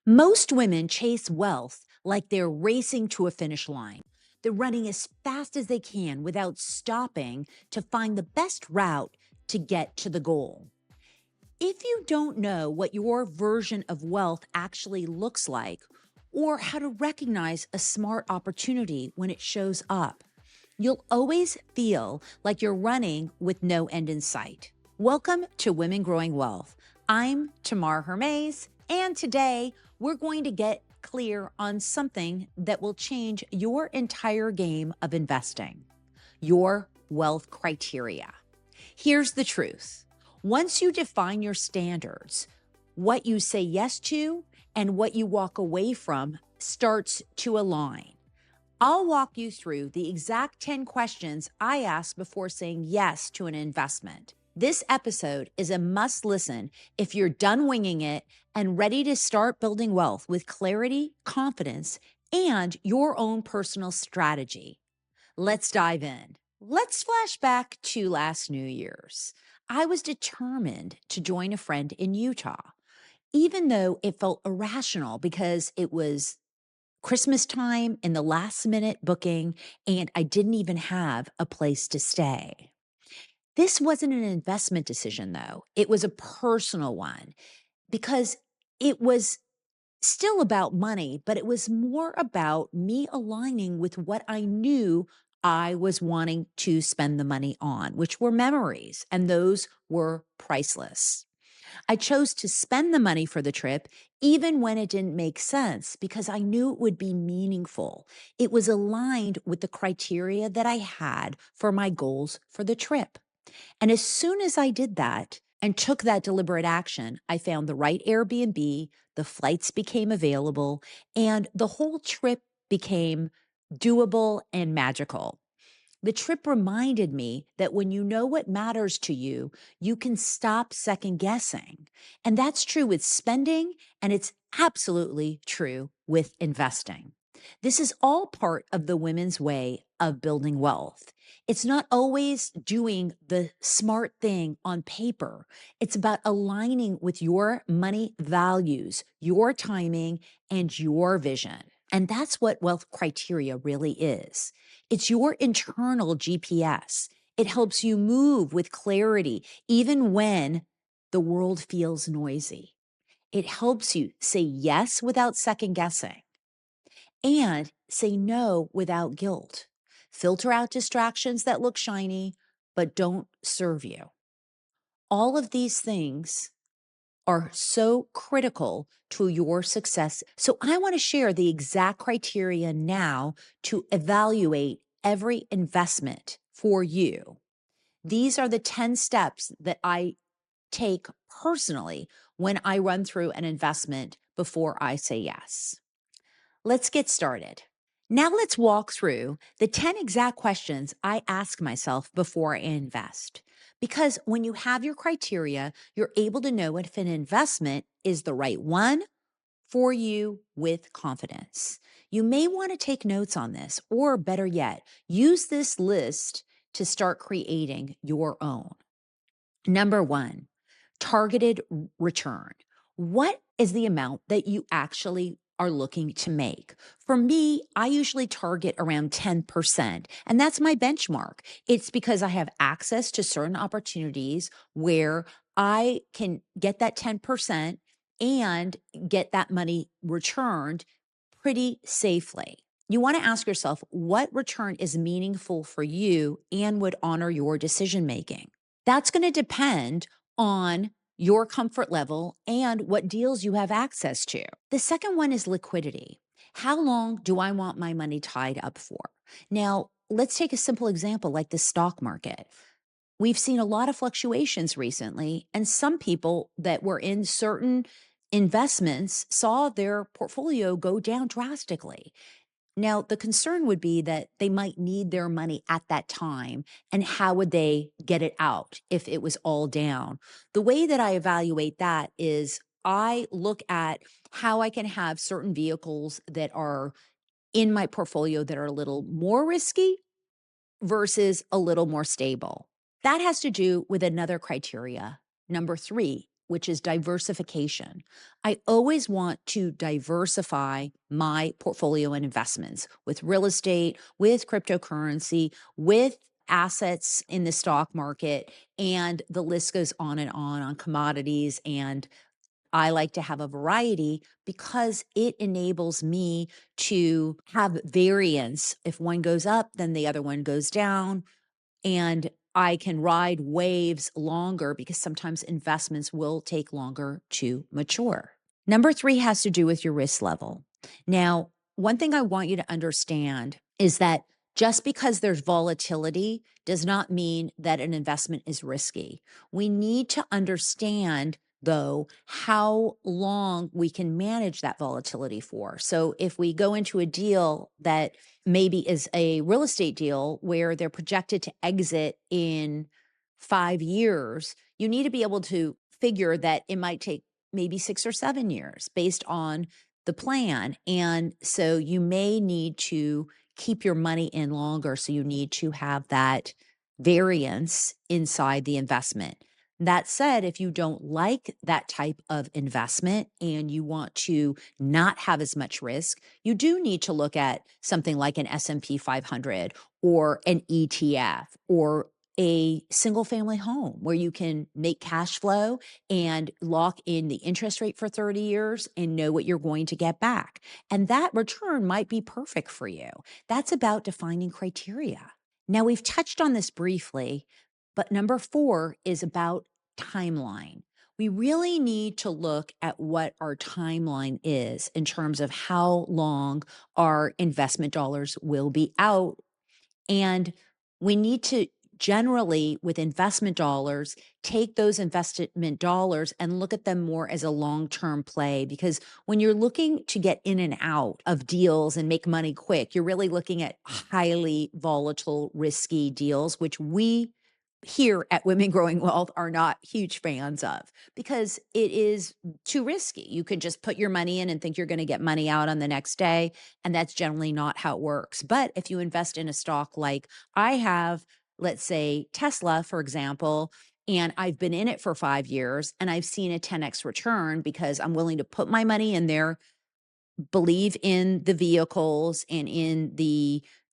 Most women chase wealth like they're racing to a finish line. They're running as fast as they can without stopping to find the best route to get to the goal. If you don't know what your version of wealth actually looks like, or how to recognize a smart opportunity when it shows up, you'll always feel like you're running with no end in sight. Welcome to Women Growing Wealth. I'm Tamar Hermes, and today we're going to get clear on something that will change your entire game of investing: your wealth criteria. Here's the truth. Once you define your standards, what you say yes to and what you walk away from starts to align. I'll walk you through the exact 10 questions I ask before saying yes to an investment. This episode is a must listen if you're done winging it and ready to start building wealth with clarity, confidence, and your own personal strategy. Let's dive in. Let's flash back to last New Year's. I was determined to join a friend in Utah, even though it felt irrational because it was Christmas time in the last minute booking, and I didn't even have a place to stay. This wasn't an investment decision, though. It was a personal one because it was still about money, but it was more about me aligning with what I knew I was wanting to spend the money on, which were memories, and those were priceless. I chose to spend the money for the trip, even when it didn't make sense, because I knew it would be meaningful. It was aligned with the criteria that I had for my goals for the trip. And as soon as I did that and took that deliberate action, I found the right Airbnb, the flights became available, and the whole trip became doable and magical. The trip reminded me that when you know what matters to you, you can stop second guessing. And that's true with spending, and it's absolutely true with investing. This is all part of the women's way of building wealth. It's not always doing the smart thing on paper. It's about aligning with your money values, your timing, and your vision. And that's what wealth criteria really is. It's your internal GPS. It helps you move with clarity, even when the world feels noisy. It helps you say yes without second guessing and say no without guilt. Filter out distractions that look shiny, but don't serve you. All of these things are so critical to your success. So I want to share the exact criteria now to evaluate every investment for you. These are the 10 steps that I take personally when I run through an investment before I say yes. Let's get started. Now let's walk through the 10 exact questions I ask myself before I invest. Because when you have your criteria, you're able to know if an investment is the right one for you with confidence. You may want to take notes on this, or better yet, use this list to start creating your own. Number one, targeted return. What is the amount that you actually are looking to make? For me, I usually target around 10%, and that's my benchmark. It's because I have access to certain opportunities where I can get that 10% and get that money returned pretty safely. You want to ask yourself what return is meaningful for you and would honor your decision making. That's going to depend on your comfort level and what deals you have access to. The second one is liquidity. How long do I want my money tied up for? Now, let's take a simple example like the stock market. We've seen a lot of fluctuations recently, and some people that were in certain investments saw their portfolio go down drastically. Now, the concern would be that they might need their money at that time, and how would they get it out if it was all down? The way that I evaluate that is I look at how I can have certain vehicles that are in my portfolio that are a little more risky versus a little more stable. That has to do with another criteria. Number three, which is diversification. I always want to diversify my portfolio and investments with real estate, with cryptocurrency, with assets in the stock market, and the list goes on commodities. And I like to have a variety because it enables me to have variance. If one goes up, then the other one goes down, and I can ride waves longer because sometimes investments will take longer to mature. Number three has to do with your risk level. Now, one thing I want you to understand is that just because there's volatility does not mean that an investment is risky. We need to understand, though, how long we can manage that volatility for. So if we go into a deal that maybe is a real estate deal where they're projected to exit in 5 years, you need to be able to figure that it might take maybe 6 or 7 years based on the plan. And so you may need to keep your money in longer. So you need to have that variance inside the investment. That said, if you don't like that type of investment and you want to not have as much risk, you do need to look at something like an S&P 500 or an ETF or a single family home where you can make cash flow and lock in the interest rate for 30 years and know what you're going to get back. And that return might be perfect for you. That's about defining criteria. Now, we've touched on this briefly, but number four is about timeline. We really need to look at what our timeline is in terms of how long our investment dollars will be out. And we need to generally, with investment dollars, take those investment dollars and look at them more as a long term play. Because when you're looking to get in and out of deals and make money quick, you're really looking at highly volatile, risky deals, which we here at Women Growing Wealth are not huge fans of because it is too risky. You could just put your money in and think you're going to get money out on the next day. And that's generally not how it works. But if you invest in a stock like I have, let's say Tesla, for example, and I've been in it for 5 years and I've seen a 10x return because I'm willing to put my money in there, believe in the vehicles and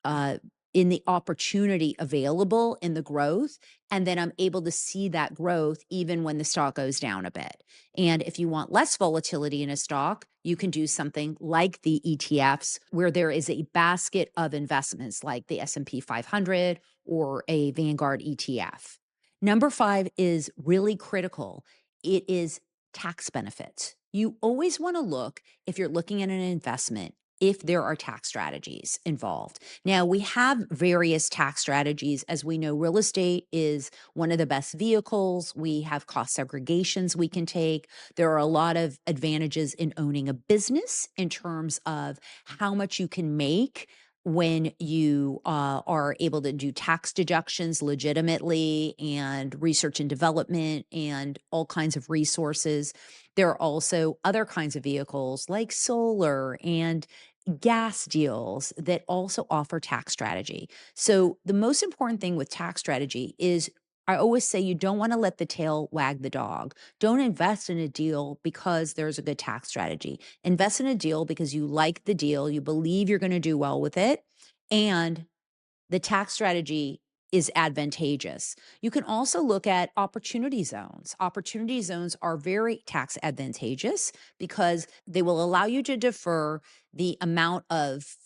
uh, in the opportunity available in the growth, and then I'm able to see that growth even when the stock goes down a bit. And if you want less volatility in a stock, you can do something like the ETFs where there is a basket of investments like the S&P 500 or a Vanguard ETF. Number five is really critical. It is tax benefits. You always want to look, if you're looking at an investment, if there are tax strategies involved. Now, we have various tax strategies. As we know, real estate is one of the best vehicles. We have cost segregations we can take. There are a lot of advantages in owning a business in terms of how much you can make when you are able to do tax deductions legitimately and research and development and all kinds of resources. There are also other kinds of vehicles like solar and gas deals that also offer tax strategy. So, the most important thing with tax strategy is I always say you don't want to let the tail wag the dog. Don't invest in a deal because there's a good tax strategy. Invest in a deal because you like the deal, you believe you're going to do well with it, and the tax strategy is advantageous. You can also look at opportunity zones. Opportunity zones are very tax advantageous because they will allow you to defer the amount of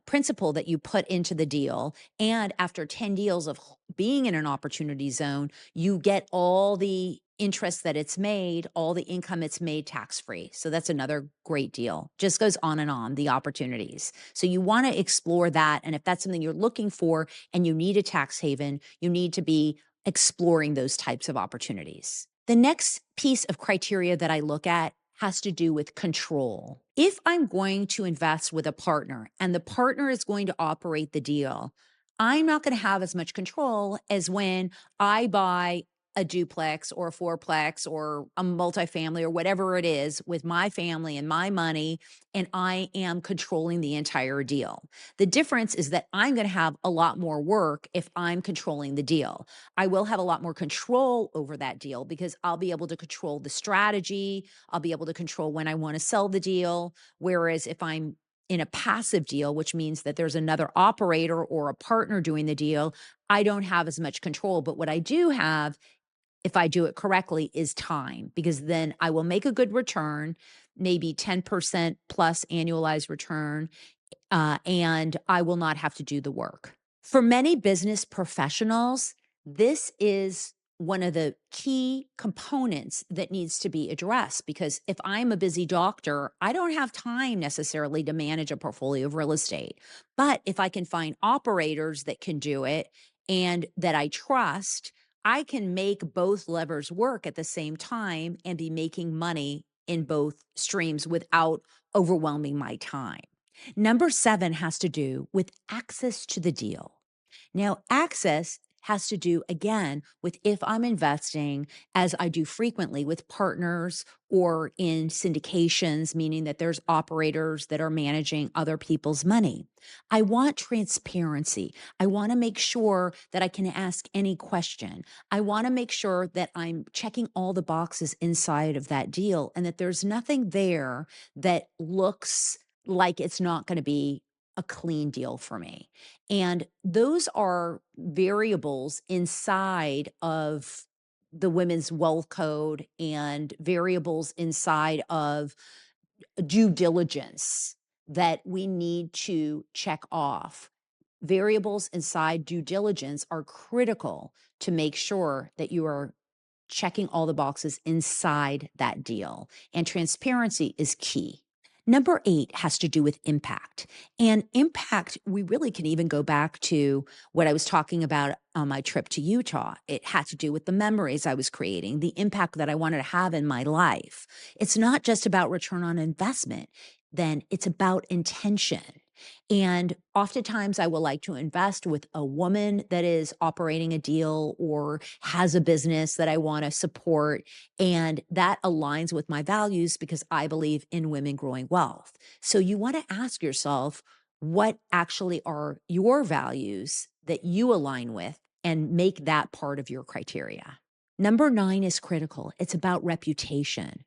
principal that you put into the deal. And after 10 deals of being in an opportunity zone, you get all the interest that it's made, all the income it's made tax free. So that's another great deal. Just goes on, the opportunities. So you want to explore that. And if that's something you're looking for and you need a tax haven, you need to be exploring those types of opportunities. The next piece of criteria that I look at has to do with control. If I'm going to invest with a partner and the partner is going to operate the deal, I'm not going to have as much control as when I buy a duplex or a fourplex or a multifamily or whatever it is with my family and my money, and I am controlling the entire deal. The difference is that I'm going to have a lot more work if I'm controlling the deal. I will have a lot more control over that deal because I'll be able to control the strategy. I'll be able to control when I want to sell the deal. Whereas if I'm in a passive deal, which means that there's another operator or a partner doing the deal, I don't have as much control. But what I do have, if I do it correctly, is time, because then I will make a good return, maybe 10% plus annualized return, and I will not have to do the work. For many business professionals, this is one of the key components that needs to be addressed, because if I'm a busy doctor, I don't have time necessarily to manage a portfolio of real estate. But if I can find operators that can do it and that I trust, I can make both levers work at the same time and be making money in both streams without overwhelming my time. Number 7 has to do with access to the deal. Now, access has to do again with if I'm investing, as I do frequently, with partners or in syndications, meaning that there's operators that are managing other people's money. I want transparency. I want to make sure that I can ask any question. I want to make sure that I'm checking all the boxes inside of that deal and that there's nothing there that looks like it's not going to be a clean deal for me. And those are variables inside of the Women's Wealth Code and variables inside of due diligence that we need to check off. Variables inside due diligence are critical to make sure that you are checking all the boxes inside that deal. And transparency is key. Number 8 has to do with impact. And impact, we really can even go back to what I was talking about on my trip to Utah. It had to do with the memories I was creating, the impact that I wanted to have in my life. It's not just about return on investment, then it's about intention. And oftentimes, I will like to invest with a woman that is operating a deal or has a business that I want to support. And that aligns with my values because I believe in women growing wealth. So you want to ask yourself, what actually are your values that you align with, and make that part of your criteria. Number 9 is critical. It's about reputation.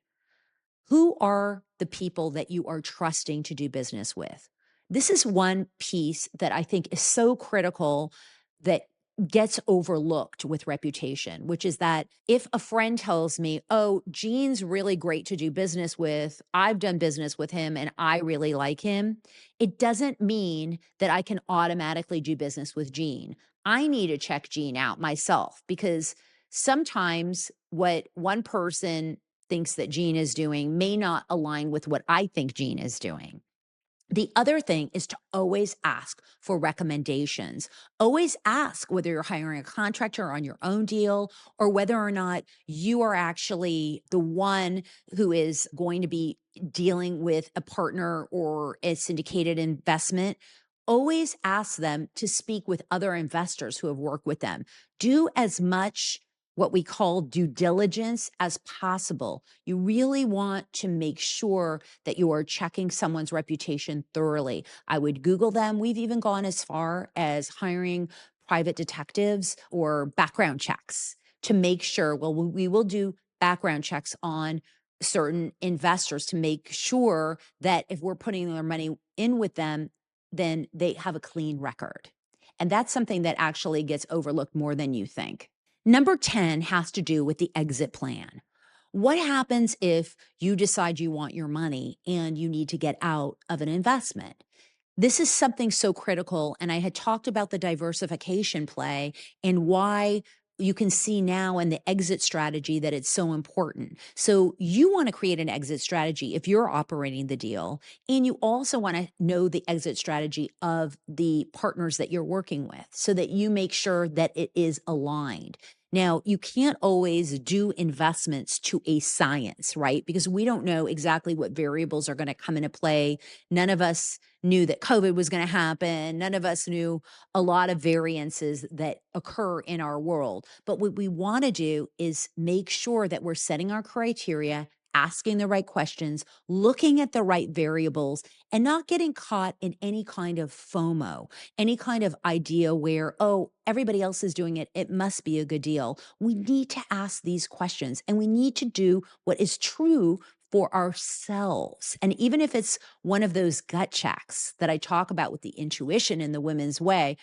Who are the people that you are trusting to do business with? This is one piece that I think is so critical that gets overlooked with reputation, which is that if a friend tells me, oh, Gene's really great to do business with, I've done business with him and I really like him, it doesn't mean that I can automatically do business with Gene. I need to check Gene out myself, because sometimes what one person thinks that Gene is doing may not align with what I think Gene is doing. The other thing is to always ask for recommendations. Always ask whether you're hiring a contractor on your own deal or whether or not you are actually the one who is going to be dealing with a partner or a syndicated investment. Always ask them to speak with other investors who have worked with them. Do as much what we call due diligence as possible. You really want to make sure that you are checking someone's reputation thoroughly. I would Google them. We've even gone as far as hiring private detectives or background checks to make sure, well, we will do background checks on certain investors to make sure that if we're putting their money in with them, then they have a clean record. And that's something that actually gets overlooked more than you think. Number 10 has to do with the exit plan. What happens if you decide you want your money and you need to get out of an investment? This is something so critical. And I had talked about the diversification play and why you can see now in the exit strategy that it's so important. So you want to create an exit strategy if you're operating the deal, and you also want to know the exit strategy of the partners that you're working with so that you make sure that it is aligned. Now, you can't always do investments to a science, right? Because we don't know exactly what variables are going to come into play. None of us knew that COVID was going to happen. None of us knew a lot of variances that occur in our world. But what we want to do is make sure that we're setting our criteria, asking the right questions, looking at the right variables, and not getting caught in any kind of FOMO, any kind of idea where, oh, everybody else is doing it, it must be a good deal. We need to ask these questions, and we need to do what is true for ourselves. And even if it's one of those gut checks that I talk about with the intuition in the women's way,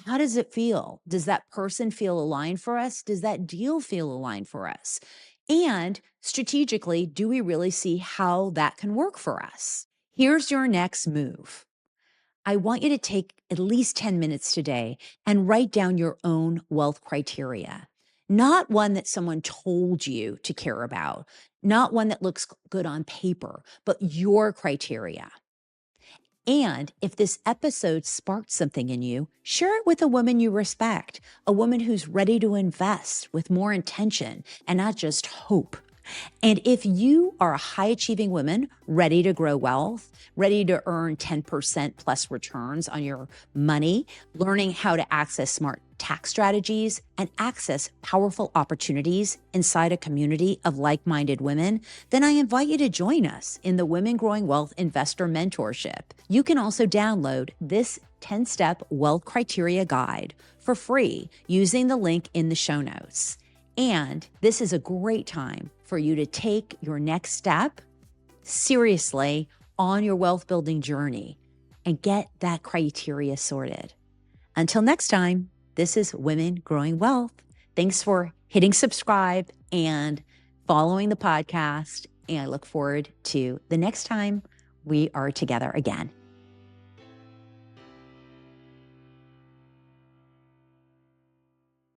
how does it feel? Does that person feel aligned for us? Does that deal feel aligned for us? And strategically, do we really see how that can work for us? Here's your next move. I want you to take at least 10 minutes today and write down your own wealth criteria. Not one that someone told you to care about, not one that looks good on paper, but your criteria. And if this episode sparked something in you, share it with a woman you respect, a woman who's ready to invest with more intention and not just hope. And if you are a high achieving woman ready to grow wealth, ready to earn 10% plus returns on your money, learning how to access smart tax strategies and access powerful opportunities inside a community of like-minded women, then I invite you to join us in the Women Growing Wealth Investor Mentorship. You can also download this 10-step wealth criteria guide for free using the link in the show notes. And this is a great time for you to take your next step seriously on your wealth building journey and get that criteria sorted. Until next time, this is Women Growing Wealth. Thanks for hitting subscribe and following the podcast. And I look forward to the next time we are together again.